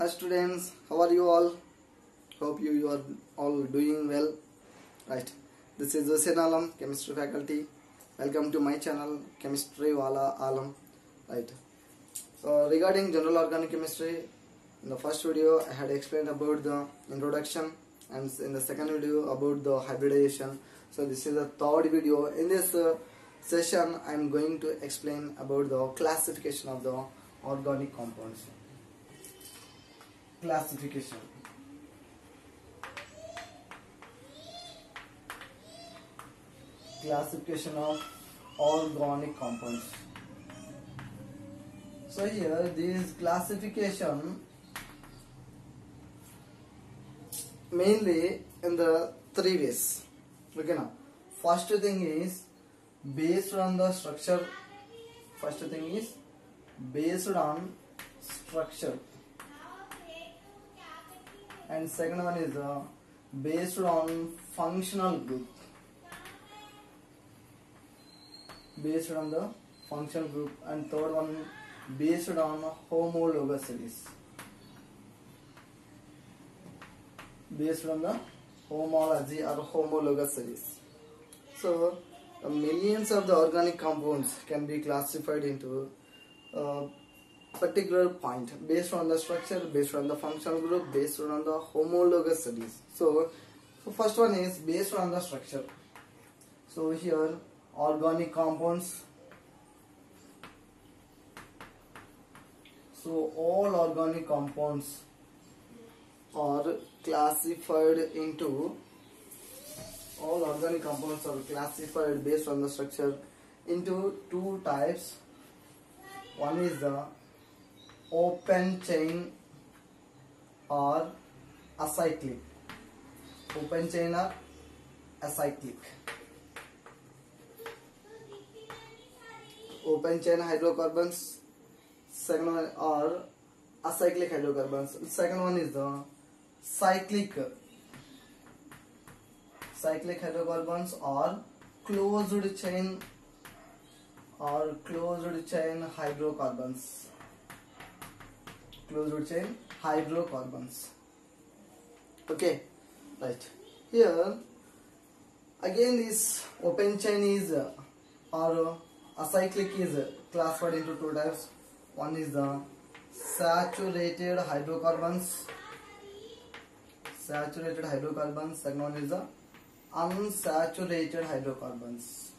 Hi students, how are you all? Hope you are all doing well. Right. This is Hussain Alam, chemistry faculty. Welcome to my channel, Chemistry Wala Alam. Right. So regarding general organic chemistry, in the first video I had explained about the introduction, and in the second video about the hybridization. So this is the third video. In this session I am going to explain about the classification of the organic compounds. Classification of organic compounds. So here this classification mainly in the three ways. Okay, now first thing is based on the structure. And second one is based on functional group. And third one based on homologous series. Based on the homology or homologous series. So millions of the organic compounds can be classified into particular point based on the structure, based on the functional group, based on the homologous series. So first one is based on the structure. So here organic compounds. So all organic compounds are classified based on the structure into two types. One is the open chain or acyclic. Open chain or acyclic. Open chain hydrocarbons. Second one are acyclic hydrocarbons. Second one is the cyclic hydrocarbons or closed chain hydrocarbons. Okay, right. Here again this open chain is or acyclic is classified into two types. One is the saturated hydrocarbons. Second one is the unsaturated hydrocarbons.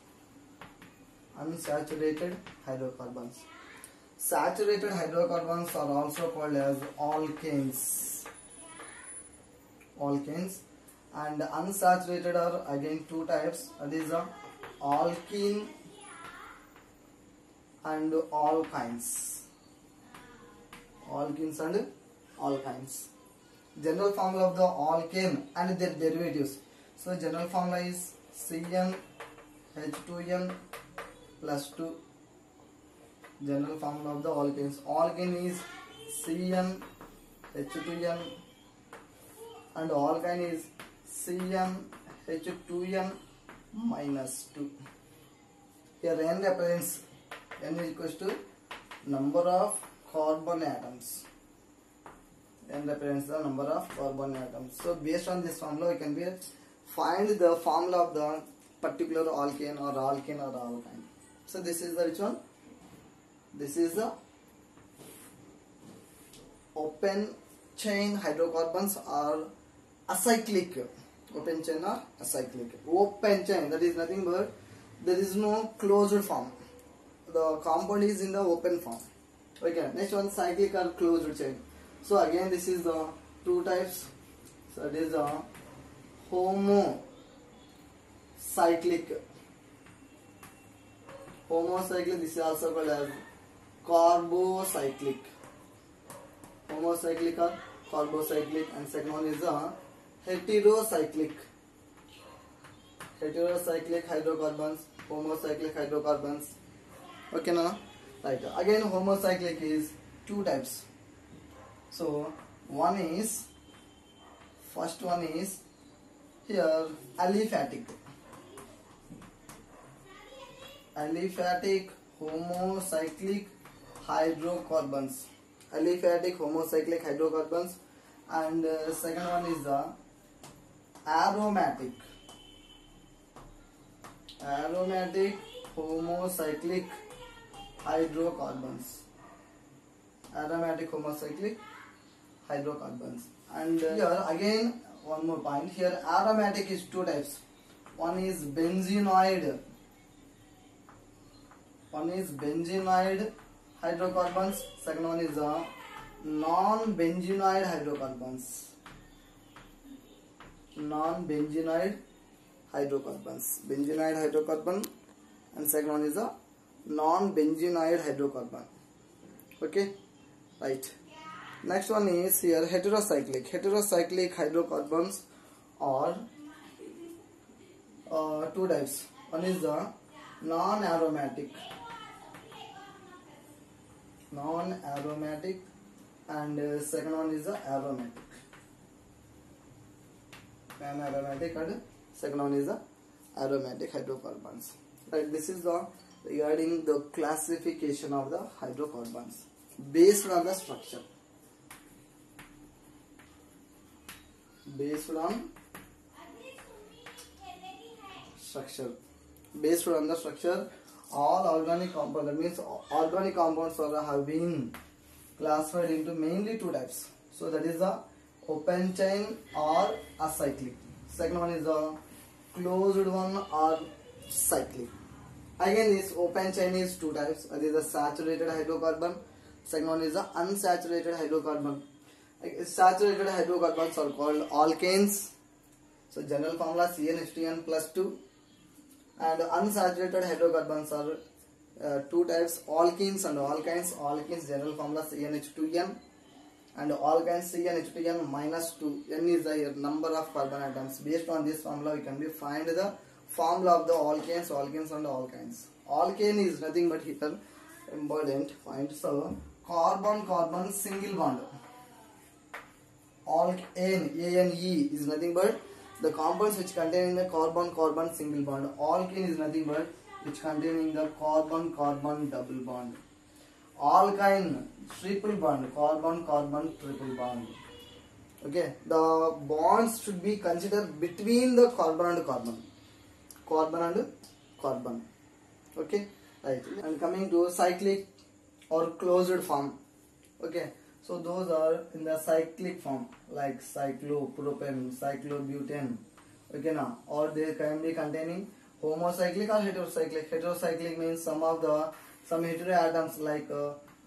Saturated hydrocarbons are also called as alkanes. And unsaturated are again two types. That is the alkene and alkynes. General formula of the alkane and their derivatives. So general formula is CnH2n plus 2. General formula of the alkanes. Alkane is CnH2n and alkyne is CnH2n minus 2. Here N represents N is equals to number of carbon atoms. N represents the number of carbon atoms. So based on this formula we can find the formula of the particular alkane or alkyne. So this is the which one? This is the open chain hydrocarbons or acyclic. Open chain, that is nothing but there is no closed form. The compound is in the open form. Okay, next one cyclic or closed chain. So again this is the two types. So it is the homocyclic. This is also called as carbocyclic. Homocyclic or carbocyclic. And second one is the heterocyclic. Hydrocarbons, homocyclic hydrocarbons. Okay, now right. Again homocyclic is two types. So first one is here aliphatic. Aliphatic homocyclic hydrocarbons. aliphatic homocyclic hydrocarbons, and second one is the aromatic homocyclic hydrocarbons. Aromatic homocyclic hydrocarbons. And here again one more point. Here aromatic is two types. One is benzenoid hydrocarbons. Second one is non-benzenoid hydrocarbons. Benzenoid hydrocarbon, and second one is a non-benzenoid hydrocarbon. Okay, right. Next one is here heterocyclic hydrocarbons are two types. One is the non-aromatic, and second one is the aromatic. Anaromatic, and second one is the aromatic hydrocarbons. Right, this is the regarding the classification of the hydrocarbons based on the structure. Based on the structure, all organic compounds, that means organic compounds have been classified into mainly two types. So that is the open chain or acyclic. Second one is the closed one or cyclic. Again, this open chain is two types. That is the saturated hydrocarbon. Second one is the unsaturated hydrocarbon. Saturated hydrocarbons are called alkanes. So general formula CnH2n plus 2. And unsaturated hydrocarbons are two types, alkenes and alkynes. Alkenes general formula CnH2n, and alkynes CnH2n minus 2. N is the number of carbon atoms. Based on this formula, we can find the formula of the alkanes and alkynes. Alkane is nothing but here important point. So carbon single bond. Alkane, ANE, is nothing but the compounds which contain the carbon single bond. Alkene is nothing but which containing the carbon double bond. Alkyne, triple bond, carbon triple bond. Okay, the bonds should be considered between the carbon and carbon. Okay, right. And coming to cyclic or closed form. Okay, so those are in the cyclic form, like cyclopropane, cyclobutane. Okay, now, or they can be containing homocyclic or heterocyclic. Heterocyclic means some hetero atoms like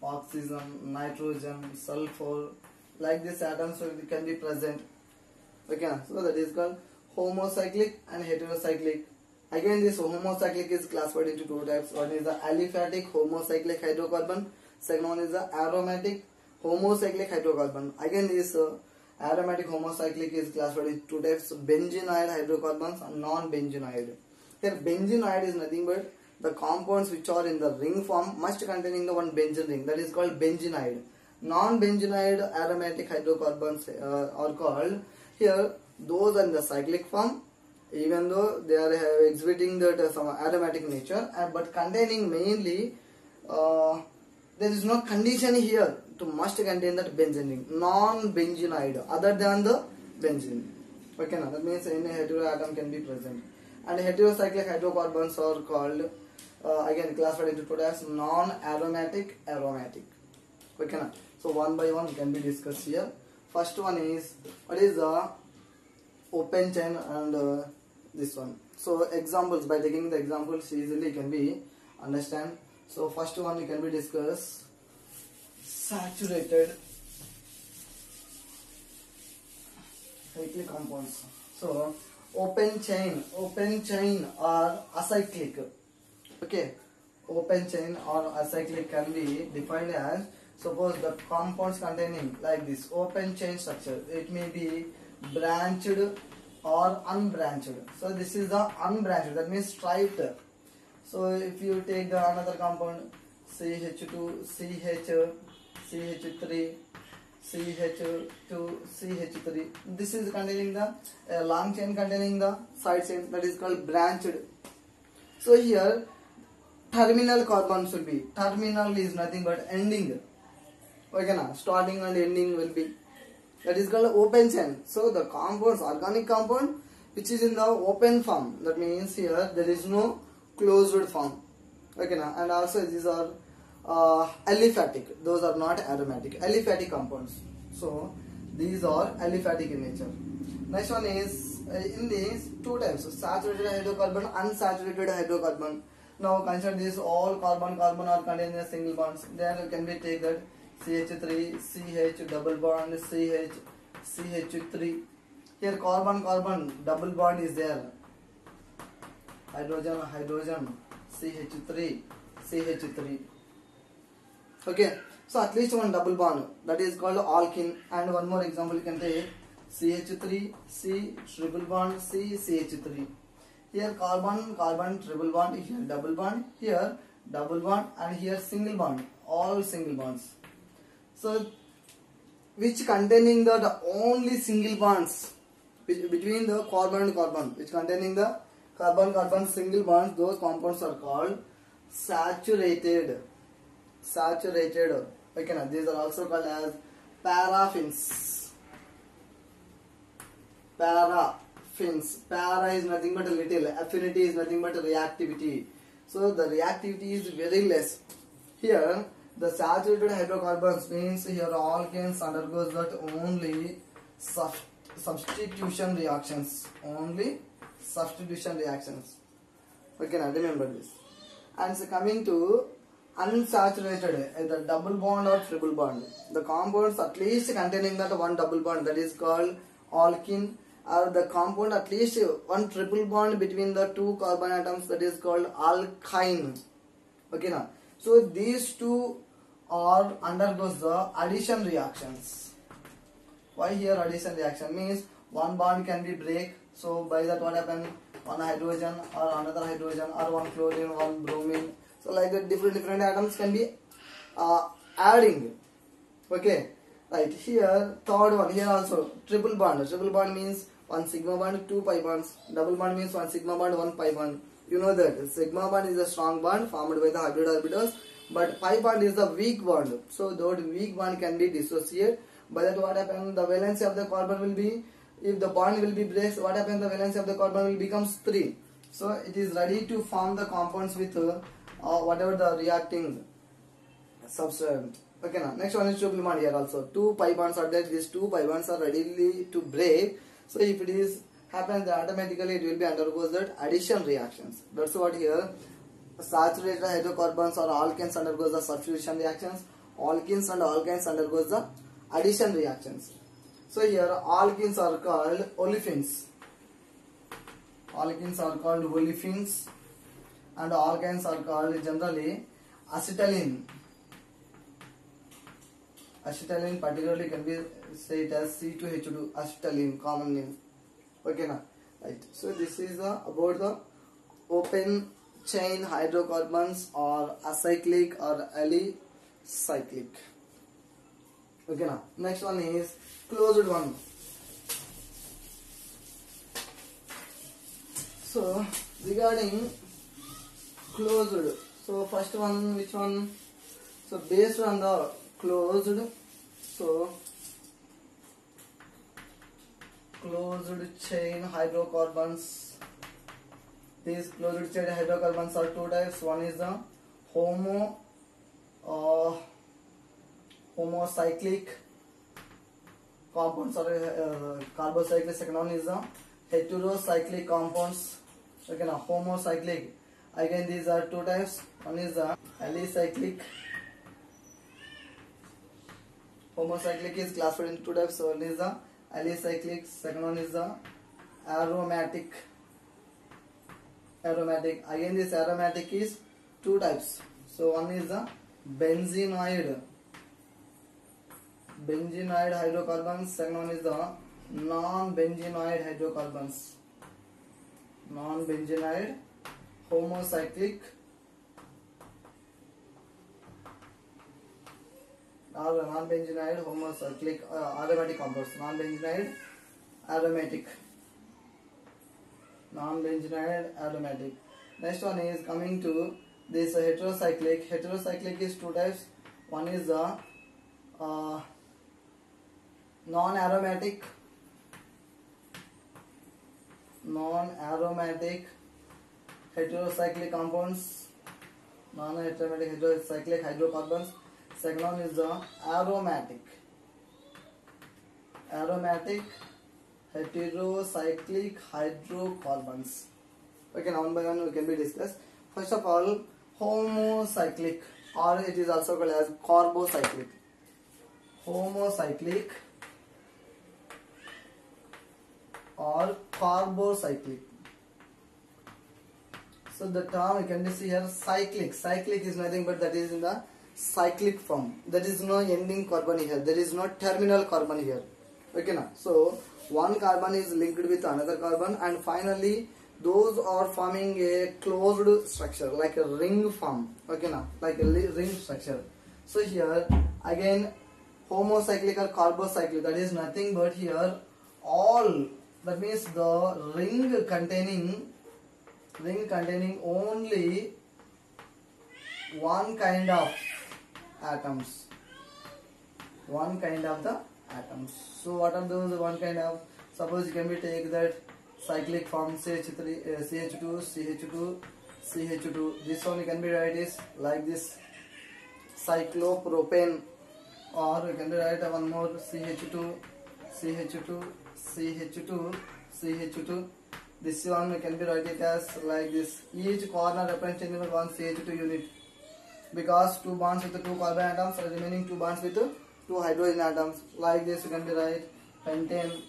oxygen, nitrogen, sulfur, like these atoms can be present. Okay, so that is called homocyclic and heterocyclic. Again, this homocyclic is classified into two types. One is the aliphatic homocyclic hydrocarbon. Second one is the aromatic homocyclic hydrocarbon. Again, this aromatic homocyclic is classified into two types, benzenoid hydrocarbons and non-benzenoid. Here benzenoid is nothing but the compounds which are in the ring form must containing the one benzene ring, that is called benzenoid. Non-benzenoid aromatic hydrocarbons are called here those are in the cyclic form, even though they are exhibiting that some aromatic nature, but containing mainly there is no condition here to must contain that benzene ring. Non-benzenoid other than the benzene. Okay, now that means any hetero atom can be present. And heterocyclic hydrocarbons are called again classified into two types, non-aromatic, aromatic. Okay, now so one by one can be discussed here. First one is what is the open chain and this one. So examples, by taking the examples easily can be understand. So first one we can be discuss saturated cyclic compounds. So open chain or acyclic. Okay, open chain or acyclic can be defined as, suppose the compounds containing like this open chain structure, it may be branched or unbranched. So this is the unbranched, that means striped. So if you take the another compound CH2, CH3, CH2, CH3, this is containing the long chain containing the side chain, that is called branched. So here terminal carbon should be, terminal is nothing but ending. Okay, na starting and ending will be, that is called open chain. So the compounds, organic compound which is in the open form, that means here there is no closed form. Okay, na, and also these are aliphatic, those are not aromatic, aliphatic compounds. So these are aliphatic in nature. Next one is in these two types, saturated hydrocarbon, unsaturated hydrocarbon. Now consider this, all carbon are contained in single bonds. There can be take that CH3, CH double bond, CH3. Here carbon double bond is there. Hydrogen, CH3, CH3. Okay, so at least one double bond, that is called alkene. And one more example you can take, CH3, C triple bond, C, CH3. Here carbon triple bond, here double bond, here double bond, and here single bond, all single bonds. So which containing the only single bonds between the carbon and carbon, which containing the carbon single bonds, those compounds are called saturated. Okay, now these are also called as paraffins. Para is nothing but a little, affinity is nothing but a reactivity. So the reactivity is very less. Here the saturated hydrocarbons means here alkanes undergoes that only substitution reactions. Okay, now remember this. And so coming to unsaturated, either double bond or triple bond, the compounds at least containing that one double bond, that is called alkene, or the compound at least one triple bond between the two carbon atoms, that is called alkyne. Okay, now so these two are undergoes the addition reactions. Why here addition reaction? Means one bond can be break, so by that what happen, one hydrogen or another hydrogen or one chlorine, one bromine, so like that different atoms can be adding. Okay, right, here third one, here also triple bond means one sigma bond, two pi bonds. Double bond means one sigma bond, one pi bond. You know that sigma bond is a strong bond formed by the hybrid orbitals, but pi bond is the weak bond. So that weak bond can be dissociated. By that what happens, the valency of the carbon will be, if the bond will be breaks, what happens, the valency of the carbon will becomes 3. So it is ready to form the compounds with whatever the reacting substance. Okay, now next one is triple bond. Here also two pi bonds are there. These two pi bonds are ready to break. So if it is happens, automatically it will be undergoes that addition reactions. That's what here saturated hydrocarbons or alkanes undergoes the substitution reactions. Alkenes and alkynes undergoes the addition reactions. So here alkenes are called olefins. And alkynes are called generally acetylene. Acetylene particularly can be said as C2H2, acetylene, common name. Okay, now right. So this is about the open chain hydrocarbons or acyclic or alicyclic. Okay, now next one is closed one. So regarding closed, so first one, which one? So based on the closed, so closed chain hydrocarbons. These closed chain hydrocarbons are two types. One is the homocyclic compounds or carbocyclic. Second one is the heterocyclic compounds. Okay, now homocyclic. Again, these are two types. One is the alicyclic. Homocyclic is classified into two types. So one is the alicyclic. Second one is the aromatic. Again, this aromatic is two types. So one is the benzenoid hydrocarbons. Second one is the non-benzenoid hydrocarbons. Non-benzenoid homocyclic or non-benzenoid homocyclic aromatic compounds. Non-benzenoid aromatic. Next one is coming to this heterocyclic. Heterocyclic is two types. One is the non-aromatic heterocyclic compounds, non-aromatic heterocyclic hydrocarbons. Second one is the aromatic heterocyclic hydrocarbons. Okay, now one by one we can be discussed. First of all, homocyclic, or it is also called as carbocyclic. Homocyclic or carbocyclic. So the term you can see here, cyclic. Cyclic is nothing but that is in the cyclic form. There is no ending carbon here. There is no terminal carbon here. Okay na. So one carbon is linked with another carbon, and finally those are forming a closed structure like a ring form. Okay na, like a ring structure. So here again homocyclic or carbocyclic, that is nothing but here all, that means the ring containing only one kind of atoms. One kind of the atoms. So what are those one kind of? Suppose you can be take that cyclic form CH3, CH2, CH2, CH2. This one you can be write is like this, cyclopropane, or you can be write one more CH2, CH2, CH2, CH2. This one you can be write it as like this. Each corner representing one CH2 unit, because two bonds with the two carbon atoms, or remaining two bonds with two hydrogen atoms. Like this you can be write pentane.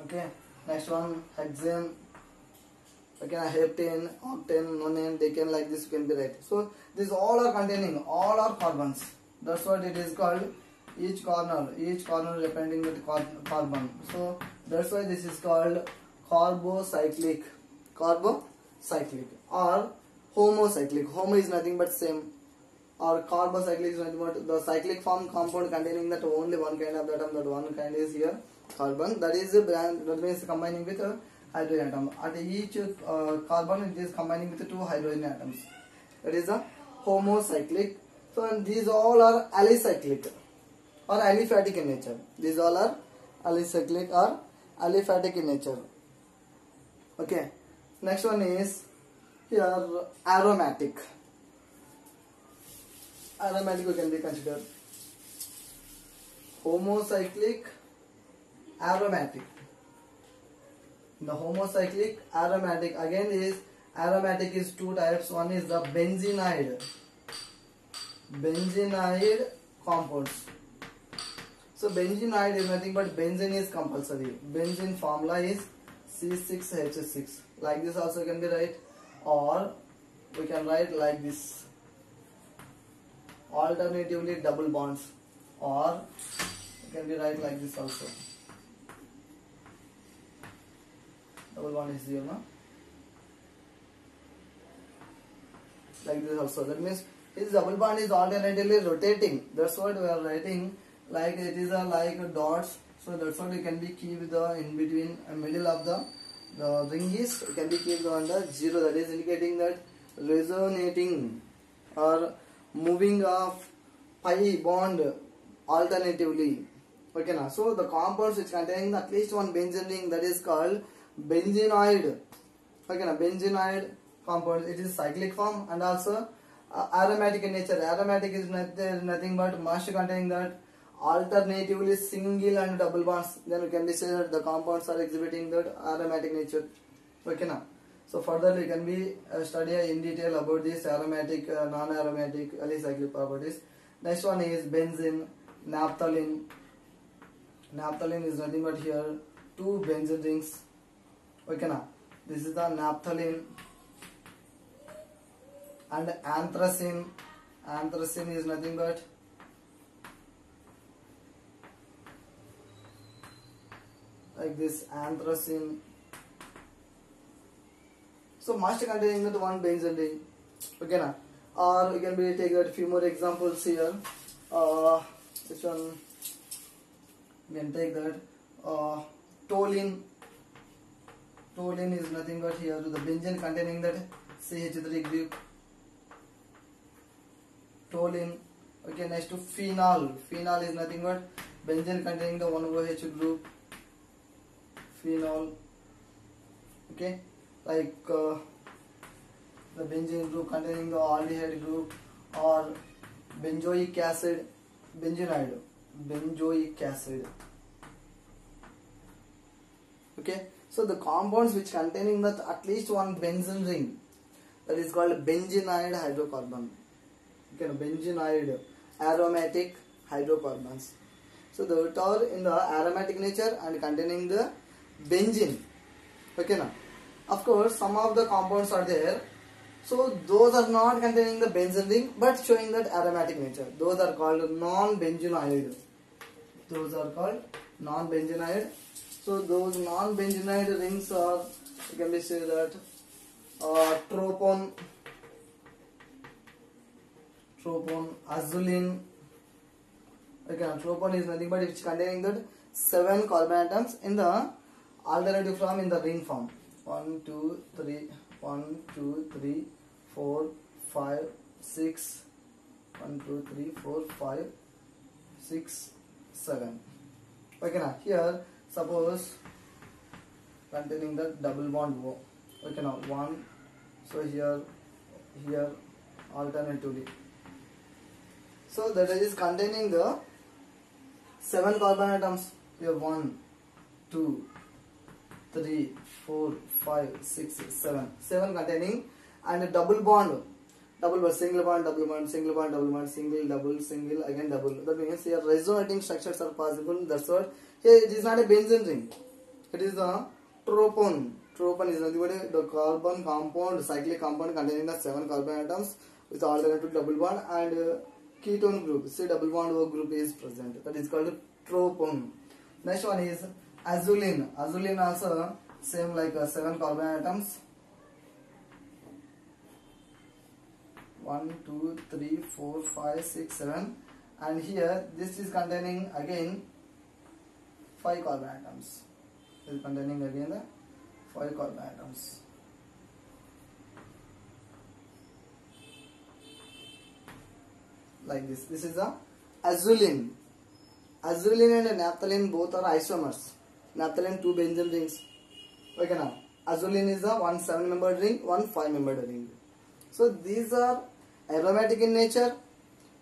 Okay. Next one hexane. Okay, heptane, octane, nonane, decane, like this you can be write. So these all are containing, all are carbons. That's what it is called. Each corner representing with carbon. So that's why this is called carbocyclic or homocyclic. Homo is nothing but same, or carbocyclic is nothing but the cyclic form compound containing that only one kind of atom, that one kind is here carbon, that is a brand, that means combining with a hydrogen atom. At each carbon it is combining with two hydrogen atoms, that is a homocyclic. So and these all are alicyclic or aliphatic in nature. These all are alicyclic or aliphatic in nature. Okay, next one is here aromatic. Aromatic we can be considered homocyclic, aromatic. The homocyclic, aromatic again is aromatic is two types. One is the benzenoid compounds. So benzenoid is nothing but benzene is compulsory. Benzene formula is C6H6. Like this also can be write, or we can write like this. Alternatively double bonds, or it can be write like this also. Double bond is here, no? Like this also. That means this double bond is alternatively rotating. That's what we are writing. Like it is a like dots. So that's what we can be keep the in between middle of the ring is, we can be keep on the 0. That is indicating that resonating or moving of pi bond alternatively. Okay na. So the compounds which contain at least one benzene ring, that is called benzenoid. Okay na, benzenoid compound. It is cyclic form and also aromatic in nature. Aromatic is nothing but must containing that alternatively single and double bonds. Then we can be say that the compounds are exhibiting that aromatic nature. Okay na. So further we can be study in detail about this aromatic, non-aromatic, alicyclic properties. Next one is benzene, naphthalene. Naphthalene is nothing but here two benzene rings. Okay na. This is the naphthalene. And anthracene. Anthracene is nothing but like this, anthracene. So must containing that one benzene ring. Okay na. Or we can be take that few more examples here. Which one? We can take that toluene. Toluene is nothing but here the benzene containing that CH3 group. Toluene. Okay, next to phenol. Phenol is nothing but benzene containing the 1OH group. Phenol. Okay, like the benzene group containing the aldehyde group, or benzoic acid, benzenide, benzoic acid. Okay, so the compounds which containing that at least one benzene ring, that is called benzenide hydrocarbon. Okay, benzenide, aromatic hydrocarbons. So that are in the aromatic nature and containing the benzene. Okay, now of course some of the compounds are there, so those are not containing the benzene ring but showing that aromatic nature. Those are called non-benzenoid. Those are called non-benzenoid. So those non-benzenoid rings are, you can be say that tropone, azulene. Okay, tropone is nothing but which containing that 7 carbon atoms in the alternative form, in the ring form. 1, 2, 3, 1, 2, 3, 4, 5, 6. 1, 2, 3, 4, 5, 6, 7. Okay, now here suppose containing the double bond O. Okay, now 1. So here alternatively. So that is containing the 7 carbon atoms. Here 1, 2, 3, 4, 5, 6, 7. 7 containing, and a double bond, single bond, double bond, single bond, double bond, single, double, single, again double. That means here resonating structures are possible. That's what. Here it is not a benzene ring. It is a tropone. Tropone is nothing but the carbon compound, cyclic compound containing the 7 carbon atoms with alternative double bond and ketone group. See, double bond O group is present. That is called tropone. Next one is azulene. Azulene also same like 7 carbon atoms. 1, 2, 3, 4, 5, 6, 7. And here this is containing again 5 carbon atoms. It is containing again the 5 carbon atoms. Like this. This is the azulene. Azulene and naphthalene both are isomers. Naphthalene 2 benzene rings. Okay, now azulene is a 1 7-membered ring, 1 5-membered ring. So these are aromatic in nature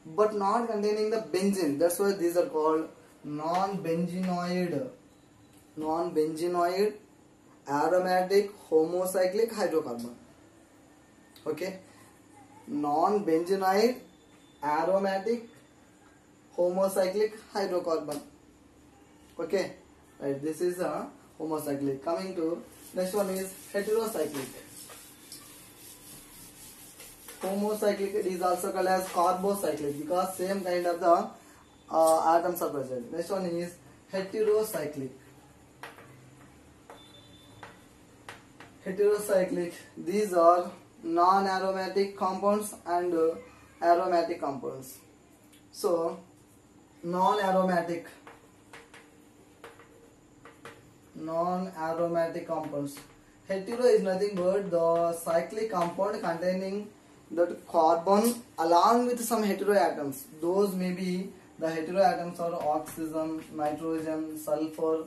but not containing the benzene. That's why these are called non-benzenoid. Non-benzenoid aromatic homocyclic hydrocarbon. Okay, non-benzenoid aromatic homocyclic hydrocarbon. Okay, right, this is a homocyclic. Coming to next one is heterocyclic. Homocyclic, it is also called as carbocyclic because same kind of the atoms are present. Next one is heterocyclic. Heterocyclic, these are non-aromatic compounds and aromatic compounds. So non-aromatic compounds. Hetero is nothing but the cyclic compound containing that carbon along with some heteroatoms. Those may be the heteroatoms are oxygen, nitrogen, sulfur.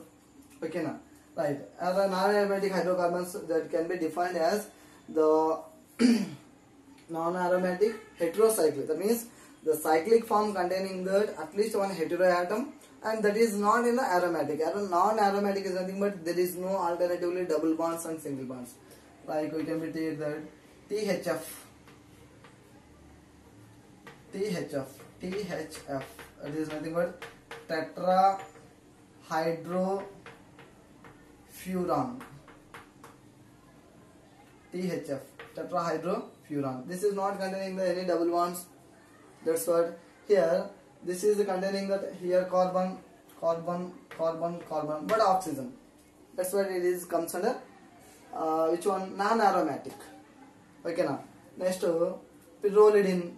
Okay, now right. As a non-aromatic hydrocarbons that can be defined as the non-aromatic heterocyclic. That means the cyclic form containing that at least one heteroatom, and that is not in the aromatic. Non-aromatic is nothing but there is no alternatively double bonds and single bonds. Like we can take that THF. It is nothing but tetrahydrofuran. THF, tetrahydrofuran. This is not containing any double bonds. That's what here. This is containing that here carbon, but oxygen. That's what it is comes under which one? Non-aromatic. Okay, now next pyrrolidine.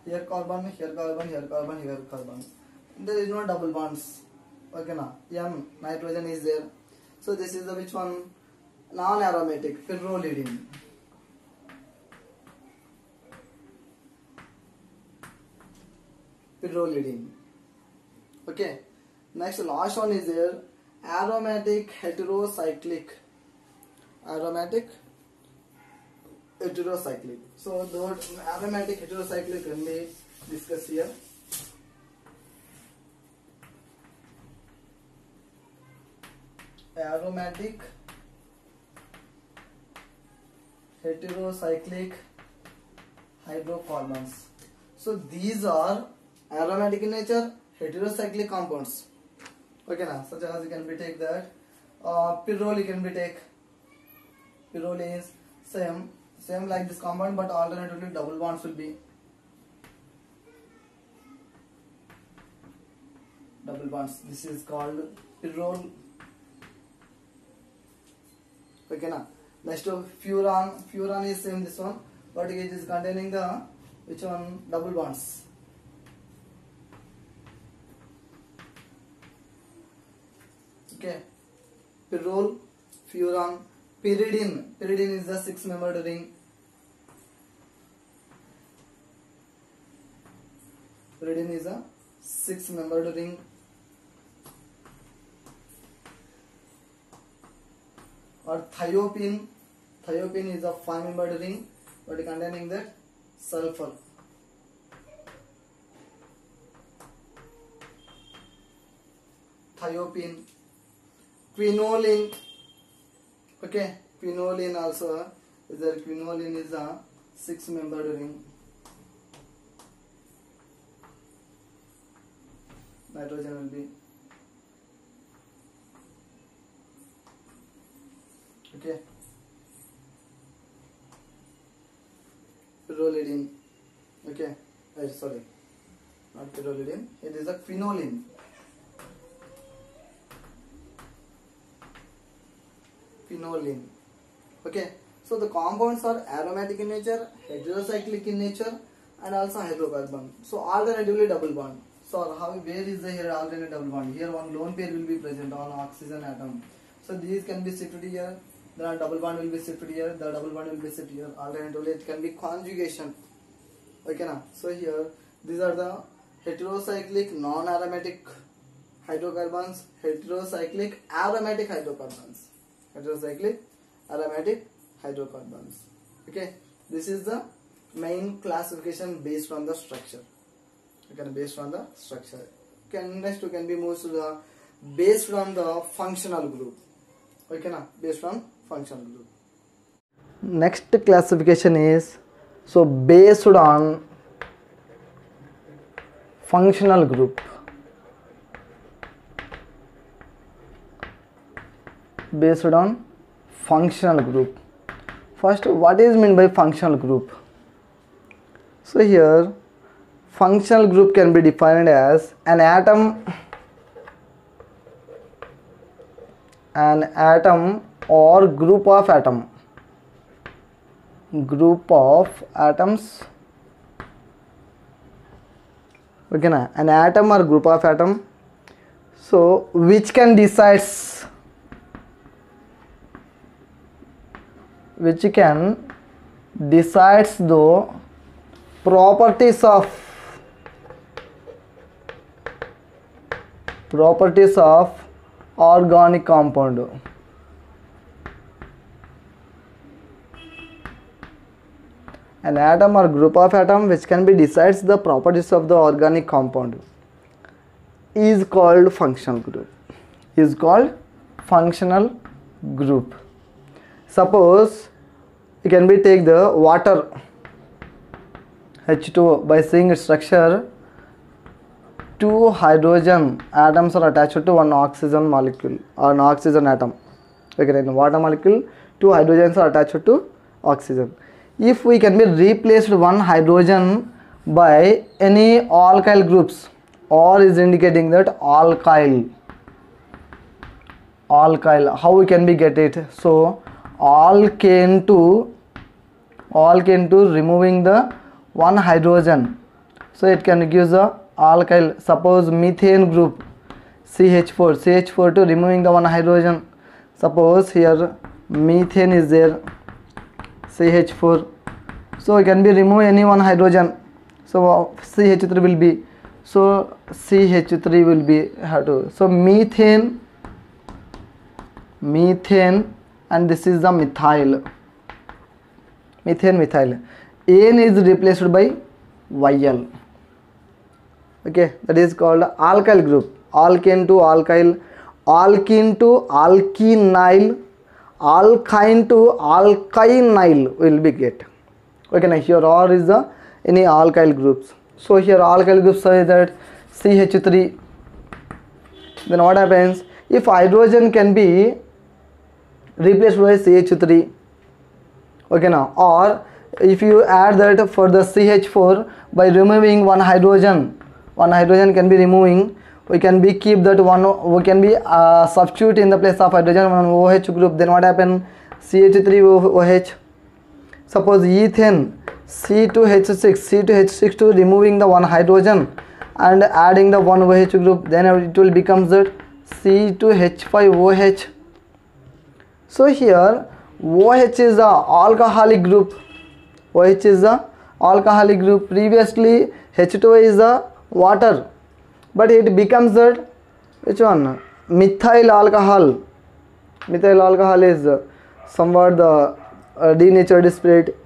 Here carbon, here carbon, here carbon, here carbon. There is no double bonds. Okay, now M, nitrogen is there. So this is the which one? non-aromatic, pyrrolidine. Pyrrolidine. Okay. Next, last one is there, aromatic heterocyclic. Aromatic heterocyclic. So the aromatic heterocyclic can be discussed here. Aromatic heterocyclic hydrocarbons. So these are aromatic in nature, heterocyclic compounds. Okay, now such as you can be take that pyrrole, you can be take. Pyrrole is same like this compound, but alternatively double bonds will be. Double bonds. This is called pyrrole. Okay, now next to furan. Furan is same this one, but it is containing the which one? Double bonds. Okay, pyrrole, furan, pyridine. Pyridine is the 6-membered ring. Pyridine is a 6-membered ring. Or thiopene. Thiopene is a 5-membered ring, but containing that sulfur. Thiopene. Quinoline. Okay, quinoline also is there. Quinoline is a 6-membered ring. Nitrogen will be. Okay. Pyrrolidine. Okay. Sorry, not pyrrolidine. It is a quinoline. Quinoline. Okay, so the compounds are aromatic in nature, heterocyclic in nature, and also hydrocarbon. So alternatively double bond. So where is the here alternate double bond? Here one lone pair will be present on oxygen atom. So these can be shifted here. The double bond will be shifted here. The double bond will be shifted here. Alternatively it can be conjugation. Okay, now so here these are the heterocyclic non-aromatic hydrocarbons, heterocyclic aromatic hydrocarbons. Heterocyclic aromatic hydrocarbons. Okay, this is the main classification based on the structure. Okay, based on the structure. Okay, next we can be moved to the based on the functional group. Okay, now based on functional group. Next classification is so based on functional group. Based on functional group. First, what is meant by functional group? So here functional group can be defined as an atom or group of atoms okay na, an atom or group of atom so which can decides the properties of organic compound. An atom or group of atom which can be decides the properties of the organic compound is called functional group. Suppose you can be take the water H2O. By seeing its structure, 2 hydrogen atoms are attached to one oxygen molecule or an oxygen atom. Okay, in water molecule 2 hydrogens are attached to oxygen. If we can be replaced one hydrogen by any alkyl groups, or is indicating that alkyl, how we can be get it? So alkane to removing the one hydrogen, so it can give the alkyl. Suppose methane group CH4 to removing the one hydrogen. Suppose here methane is there, CH4. So it can be remove any one hydrogen, so CH3 will be, so CH3 will be have to, so methane, and this is the methyl, methyl. N is replaced by YL. Okay, that is called alkyl group. Alkane to alkyl, alkene to alkenyl, alkyne to alkynyl will be get. Okay, now here R is the any alkyl groups. So here alkyl groups say that CH3. Then what happens if hydrogen can be replaced by CH3? Okay, now or if you add that for the CH4 by removing one hydrogen can be removing, we can be keep that one, we can be substitute in the place of hydrogen one OH group. Then what happen? CH3OH. Suppose ethane, C2H6 to removing the one hydrogen and adding the one OH group, then it will become that C2H5OH. So here OH is the alcoholic group. OH is the alcoholic group. Previously H2O is the water, but it becomes that which one? Methyl alcohol. Methyl alcohol is somewhat the denatured spirit.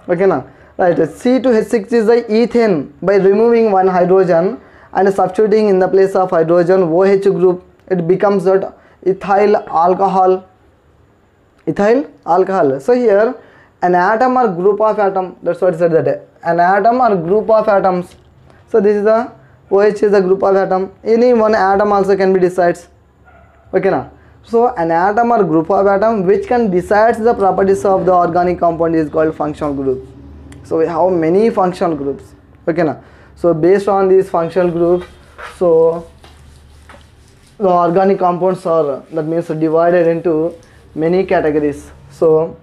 Okay, now right, C2H6 is the ethane. By removing one hydrogen and substituting in the place of hydrogen OH group, it becomes that ethyl alcohol. Ethyl alcohol. So here an atom or group of atom, that's what it said, that an atom or group of atoms. So this is the OH is a group of atom. Any one atom also can be decides. Okay, now so an atom or group of atom which can decides the properties of the organic compound is called functional group. So we have many functional groups. Okay, now so based on these functional groups, so the organic compounds are, that means, divided into many categories. So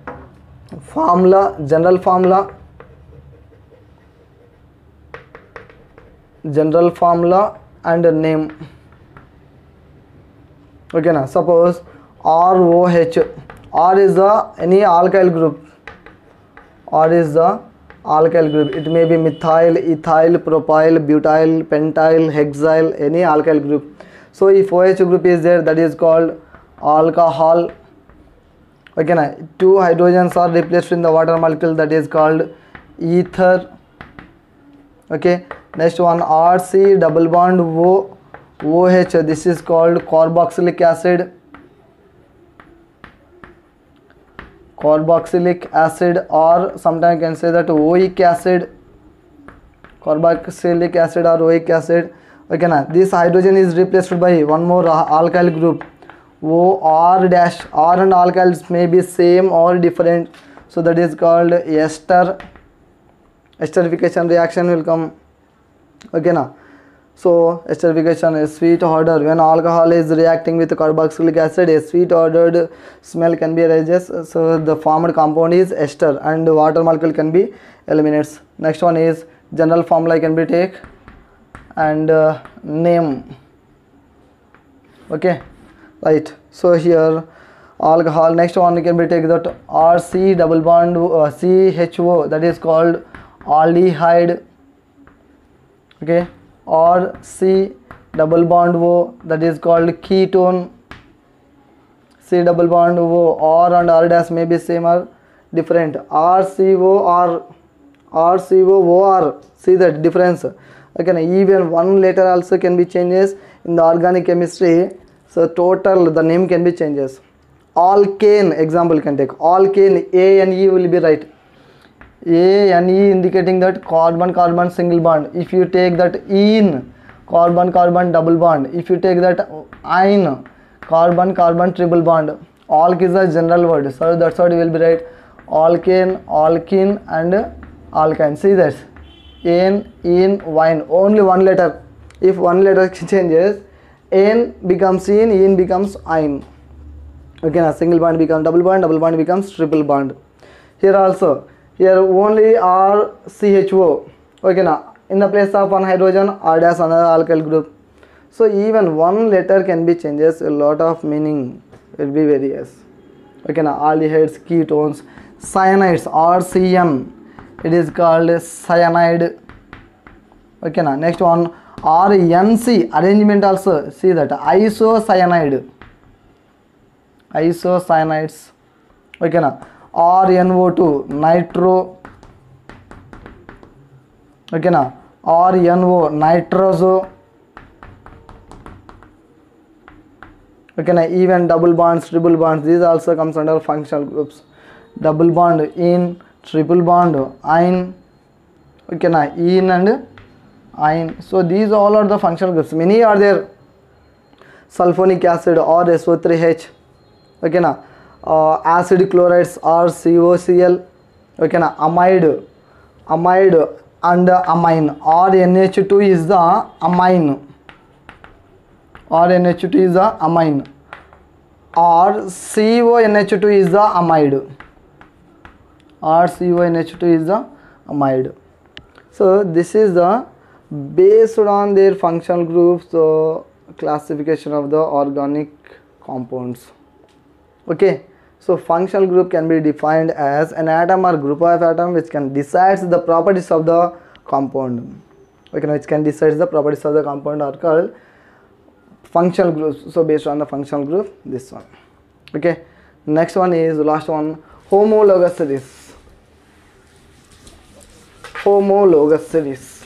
formula, general formula and name. Okay, now suppose ROH. R is the any alkyl group. R is the alkyl group. It may be methyl, ethyl, propyl, butyl, pentyl, hexyl, any alkyl group. So if OH group is there, that is called alcohol. Okay, now two hydrogens are replaced in the water molecule, that is called ether. Okay, next one RC double bond OH, this is called carboxylic acid. Carboxylic acid, or sometimes you can say that oic acid. Carboxylic acid or oic acid. Okay, now this hydrogen is replaced by one more alkyl group, OR dash. R and alkyls may be same or different, so that is called ester. Esterification reaction will come. Okay, now so esterification is sweet odor. When alcohol is reacting with carboxylic acid, a sweet ordered smell can be arises, so the formed compound is ester and water molecule can be eliminates. Next one is general formula can be take and name. Okay, right, so here alcohol. Next one can be take that RC double bond CHO, that is called aldehyde. Okay, or C double bond O, that is called ketone. C double bond O, R and R dash may be same or different. RCO or RCOOR, see that difference. Okay, even one letter also can be changes in the organic chemistry, so total the name can be changes. Alkane example can take. Alkane, A and E will be right. A and E indicating that carbon single bond. If you take that ene, carbon double bond. If you take that ine, carbon triple bond. Alk is a general word, so that's what will be right. Alkane, alkene and alkyne. See that ane, ene, wine, only one letter. If one letter changes, ane becomes ene becomes ine. Okay, now single bond becomes double bond becomes triple bond. Here also, here only RCHO. Okay, now in the place of one hydrogen, R dash another alkyl group. So even one letter can be changes, a lot of meaning will be various. Okay, now aldehydes, ketones, cyanides, RCN, it is called cyanide. Okay, now next one RNC, arrangement also, see that isocyanide, isocyanides. Okay, now RNO2, nitro. Okay, now RNO, nitroso. Okay, now even double bonds, triple bonds, these also comes under functional groups. Double bond in, triple bond ine. Okay, now ene and ine. So these all are the functional groups. Many are there. Sulfonic acid or SO3H. Okay, now acid chlorides or COCl. Okay, now amide and amine, or NH2 is the amine, or NH2 is the amine, or CONH2 is the amide, or CONH2 is the amide. So this is the based on their functional groups, so classification of the organic compounds. Okay, so functional group can be defined as an atom or group of atom which can decides the properties of the compound. Okay, now which can decide the properties of the compound are called functional groups. So based on the functional group, this one. Okay, next one is the last one, homologous series. Homologous series.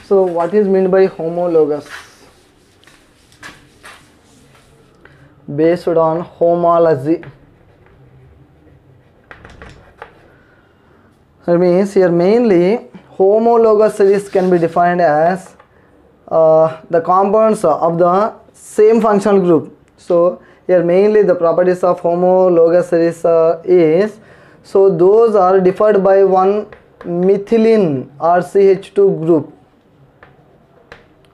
So what is meant by homologous? Based on homology. That means here mainly homologous series can be defined as the compounds of the same functional group. So here mainly the properties of homologous series is, so those are differed by one methylene or CH2 group.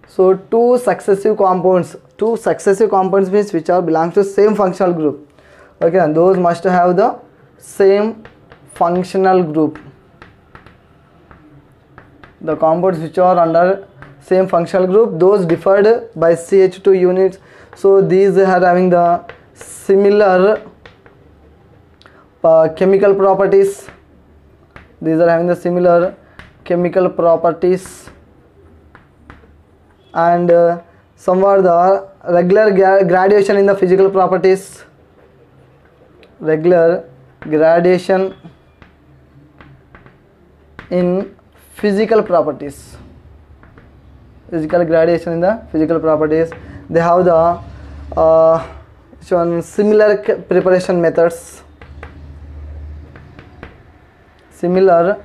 So two successive compounds means which are belongs to same functional group. Okay, and those must have the same functional group. The compounds which are under same functional group, those differed by CH2 units. So these are having the similar chemical properties. These are having the similar chemical properties, and somewhat the regular gradation in the physical properties. Regular gradation in physical properties. Physical gradation in the physical properties. They have the shown similar preparation methods. Similar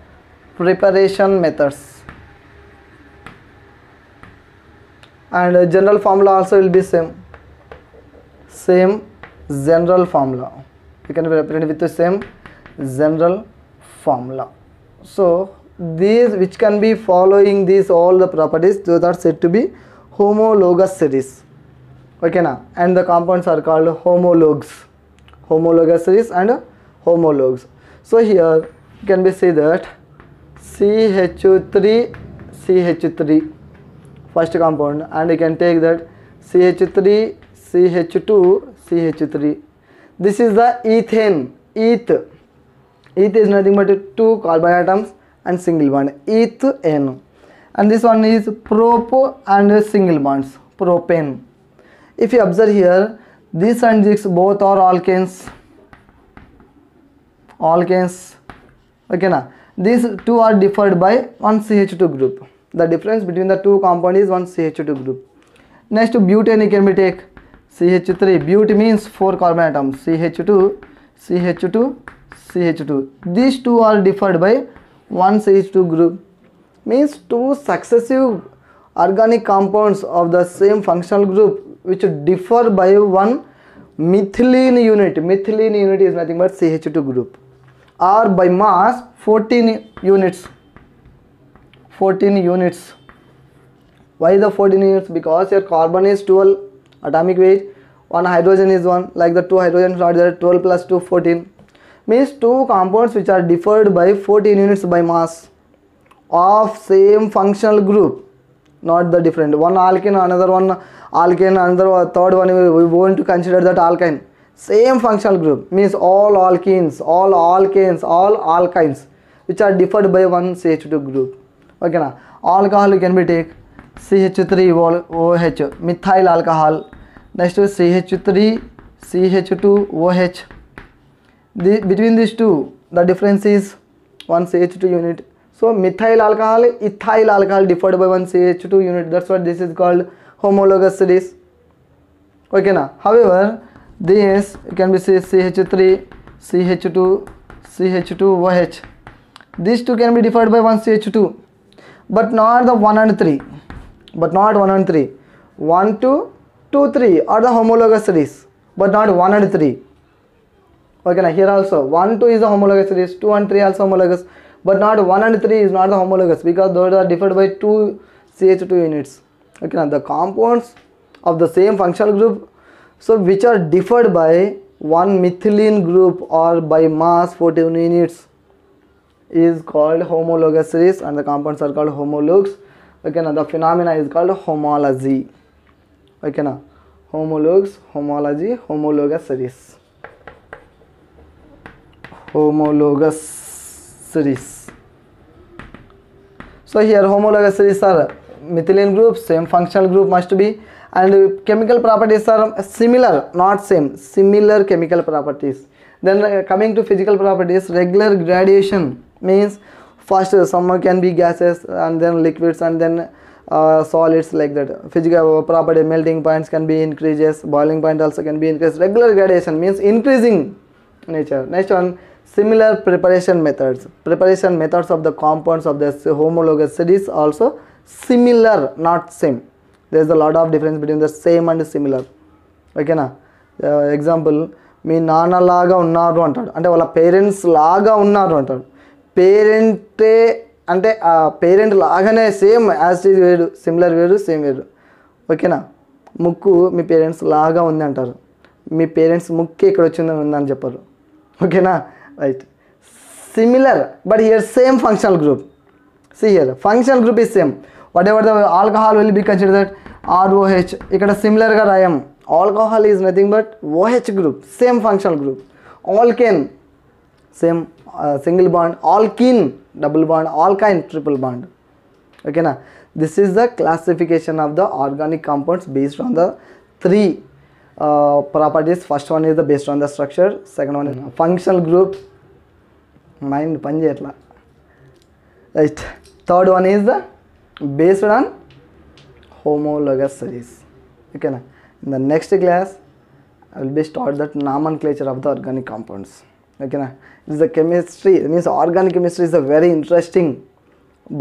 preparation methods. And general formula also will be same general formula. You can represent with the same general formula. So these which can be following these all the properties, those are said to be homologous series. Okay, now, and the compounds are called homologues. Homologous series and homologues. So here you can be see that CH3 first compound, and you can take that CH3 CH2 CH3. This is the ethane. Eth is nothing but two carbon atoms and single bond, ethane. And this one is prop and single bonds, propane. If you observe here, this and this both are alkanes. Okay, now these two are differed by one CH2 group. The difference between the two compound is one CH2 group. Next, butane can be take CH3. But means 4 carbon atoms, CH2 CH2 CH2. These two are differed by one CH2 group. Means two successive organic compounds of the same functional group which differ by one methylene unit. Methylene unit is nothing but CH2 group, or by mass 14 units. 14 units. Why the 14 units? Because your carbon is 12 atomic weight, one hydrogen is 1, like the two hydrogens are there, 12 plus 2 14. Means two compounds which are differed by 14 units by mass of same functional group, not the different. One alkene, another one alkane, another third one we want to consider that alkyne. Same functional group means all alkenes, all alkanes, all alkynes which are differed by one CH2 group. Okay na. Alcohol can be take CH3OH, methyl alcohol. Next to CH3 CH2OH. Between these two, the difference is one CH2 unit. So methyl alcohol, ethyl alcohol differed by one CH2 unit. That's what this is called homologous series. Okay na. However, this can be CH3 CH2 CH2OH. These two can be differed by one CH2, but not the 1 and 3. But not 1 and 3. 1, 2, 2, 3 are the homologous series, but not 1 and 3. Okay na. Here also 1, 2 is the homologous series, 2 and 3 also homologous, but not 1 and 3 is not the homologous because those are differed by 2 CH2 units. Okay na. The compounds of the same functional group, so which are differed by one methylene group or by mass 14 units, is called homologous series, and the compounds are called homologues. Okay na. The phenomena is called homology. Okay na. Homologues, homology, homologous series. Homologous series. So here homologous series are methylene group, same functional group must be, and chemical properties are similar, not same, similar chemical properties. Then coming to physical properties, regular gradation means first some can be gases and then liquids and then solids, like that. Physical property, melting points can be increases, boiling point also can be increased. Regular gradation means increasing nature. Next one, similar preparation methods. Preparation methods of the compounds of the homologous series also similar, not same. There is a lot of difference between the same and similar. Okay na. Example, మీ నాన్న లాగా ఉన్నారు అంటాడు, అంటే వాళ్ళ parents లాగా ఉన్నారు అంటాడు. పేరెంటే అంటే ఆ పేరెంట్ లాగానే సేమ్ యాజ్ ఇట్ వేరు, సిమిలర్ వేరు, సేమ్ వేరు. ఓకేనా. ముక్కు మీ పేరెంట్స్ లాగా ఉంది అంటారు, మీ పేరెంట్స్ ముక్కు ఇక్కడ వచ్చిందని ఉందని చెప్పరు. ఓకేనా. Right. Similar but here same functional group. See here, functional group is same. Whatever the alcohol will be considered ROH. ikkada similar ga rayam. Alcohol is nothing but OH group, same functional group. Alkane, same single bond. Alkene, double bond. Alkyne, triple bond. Okay na. This is the classification of the organic compounds based on the three properties. First one is the based on the structure. Second one is functional group. Mind pani cheyatla. Right. Third one is the based on homologous series. Okay na. In the next class I will be start that nomenclature of the organic compounds. Okay na. This is the chemistry. It means organic chemistry is a very interesting.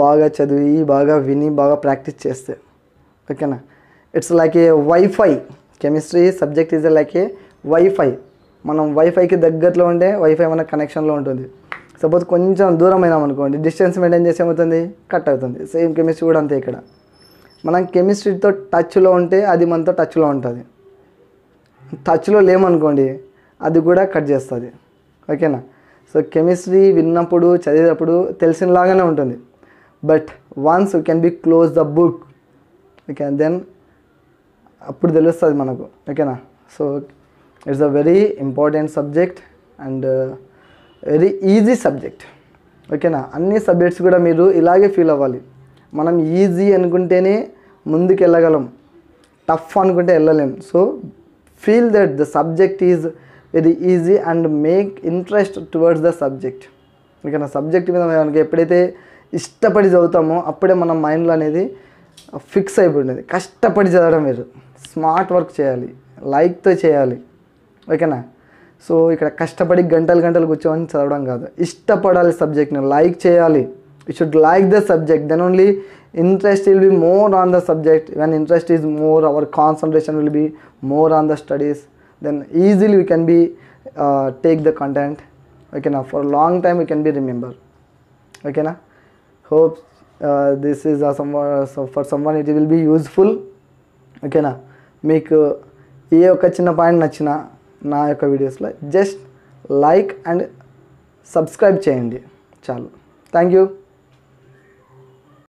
బాగా చదివి బాగా విని బాగా practice చేస్తే. ఓకేనా. It's like A wifi. Chemistry subject is like A wifi. మనం వైఫైకి దగ్గరలో ఉండే వైఫై మన కనెక్షన్లో ఉంటుంది. సపోజ్ కొంచెం దూరం అయినాం అనుకోండి, డిస్టెన్స్ మెయింటైన్ చేసి ఏమవుతుంది, కట్ అవుతుంది. సేమ్ కెమిస్ట్రీ కూడా అంతే. ఇక్కడ మనం కెమిస్ట్రీతో టచ్లో ఉంటే అది మనతో టచ్లో ఉంటుంది, టచ్లో లేమనుకోండి అది కూడా కట్ చేస్తుంది. ఓకేనా. సో కెమిస్ట్రీ విన్నప్పుడు చదివేటప్పుడు తెలిసినలాగానే ఉంటుంది, but once you can be close the book, okay, then అప్పుడు తెలుస్తుంది మనకు. ఓకేనా. So it's a very important subject and very easy subject. ఓకేనా. అన్ని సబ్జెక్ట్స్ కూడా మీరు ఇలాగే ఫీల్ అవ్వాలి. మనం ఈజీ అనుకుంటేనే ముందుకు వెళ్ళగలం, టఫ్ అనుకుంటే వెళ్ళలేం. So feel that the subject is very easy and make interest towards the subject. ఓకేనా. సబ్జెక్ట్ మీద మనకి ఎప్పుడైతే ఇష్టపడి చదువుతామో అప్పుడే మన మైండ్లో అనేది ఫిక్స్ అయిపోయింది. కష్టపడి చదవడం మీరు, స్మార్ట్ వర్క్ చేయాలి, లైక్తో చేయాలి. ఓకేనా. సో ఇక్కడ కష్టపడి గంటలు గంటలు కూర్చోని చదవడం కాదు, ఇష్టపడాలి సబ్జెక్ట్ని, లైక్ చేయాలి. You should like the subject, then only interest will be more on the subject. When interest is more, our concentration will be more on the studies, then easily we can be take the content. Okay na. For a long time we can be remember. Okay na. Hope this is so for someone it will be useful. Okay na. మీకు ఏ ఒక చిన్న point నచ్చినా నా యొక్క వీడియోస్లో just like and subscribe చేయండి చాలు. Thank you.